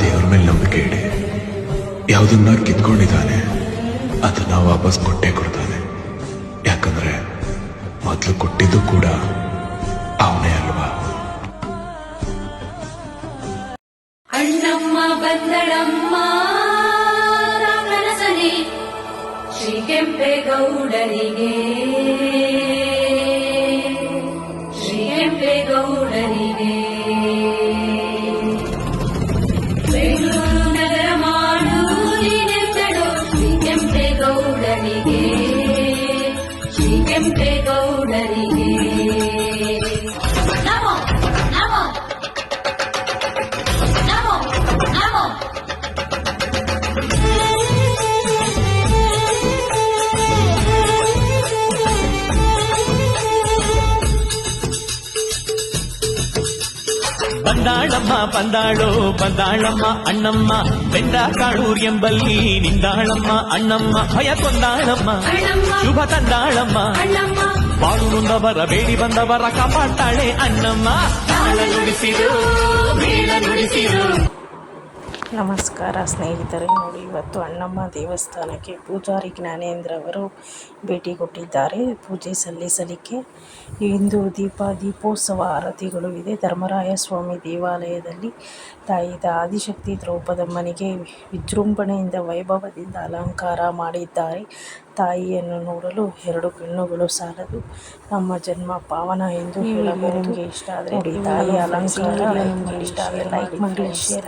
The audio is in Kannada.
ದೇವ್ರ ಮೇಲೆ ನಂಬಿಕೆ ಇಡಿ. ಯಾವುದನ್ನ ಕಿತ್ಕೊಂಡಿದ್ದಾನೆ ಅದನ್ನ ವಾಪಸ್ ಕೊಟ್ಟೇ ಕೊಡ್ತಾನೆ. ಯಾಕಂದ್ರೆ ಮೊದಲು ಕೊಟ್ಟಿದ್ದು ಕೂಡ ಅವನೇ ಅಲ್ವಾ. ಅಣ್ಣಮ್ಮ ಬಂದಳಮ್ಮ ರಾಮನಸನೆ ಶ್ರೀ ಕೆಂಪೇಗೌಡರಿಗೆ, ಶ್ರೀ ಕೆಂಪೇಗೌಡರಿಗೆ. ಬೆಂಗಳೂರು ನಗರ ಮಾಡೂರಿನೆಂದಳು ಶ್ರೀ ಕೆಂಪೇಗೌಡರಿಗೆ, ಶ್ರೀ ಕೆಂಪೇಗೌಡರಿಗೆ. ನಮೋ ನಮೋ ನಮೋ ನಮೋ. ಬಂದಾಳಮ್ಮ ಬಂದಾಳೋ ಬಂದಾಳಮ್ಮ ಅಣ್ಣಮ್ಮ, ಬೆಂಡ ಕಾಳೂರ್ ಎಂಬಲ್ಲಿ ನಿಂದಾಳಮ್ಮ ಅಣ್ಣಮ್ಮ. ಭಯ ಕೊಂದಾಳಮ್ಮ ಶುಭ ತಂದಾಳಮ್ಮ, ಬಾಳು ನೊಂದವರ ಬೇಡಿ ಬಂದವರ ಕಾಪಾಡ್ತಾಳೆ ಅಣ್ಣಮ್ಮ. ತಾಳ ನುಡಿಸಿರು ಮೇಳ ನುಡಿಸಿರು. ನಮಸ್ಕಾರ ಸ್ನೇಹಿತರೆ, ನೋಡಿ ಇವತ್ತು ಅಣ್ಣಮ್ಮ ದೇವಸ್ಥಾನಕ್ಕೆ ಪೂಜಾರಿ ಜ್ಞಾನೇಂದ್ರ ಅವರು ಭೇಟಿ ಕೊಟ್ಟಿದ್ದಾರೆ ಪೂಜೆ ಸಲ್ಲಿಸಲಿಕ್ಕೆ. ಇಂದು ದೀಪೋತ್ಸವ ಆರತಿಗಳು ಇದೆ. ಧರ್ಮರಾಯ ಸ್ವಾಮಿ ದೇವಾಲಯದಲ್ಲಿ ತಾಯಿ ಆದಿಶಕ್ತಿ ದ್ರೌಪದಮ್ಮನಿಗೆ ವಿಜೃಂಭಣೆಯಿಂದ ವೈಭವದಿಂದ ಅಲಂಕಾರ ಮಾಡಿದ್ದಾರೆ. ತಾಯಿಯನ್ನು ನೋಡಲು 2 ಕಣ್ಣುಗಳು ಸಾಲದು. ನಮ್ಮ ಜನ್ಮ ಪಾವನ ಎಂದು ಹೇಳಬಹುದು. ನಿಮಗೆ ಇಷ್ಟ ಆದರೆ ನೋಡಿ ತಾಯಿಯ ಅಲಂಕಾರ. ನಿಮಗೆ ಇಷ್ಟ ಆದರೆ ಲೈಕ್ ಮಾಡಿ, ಶೇರ್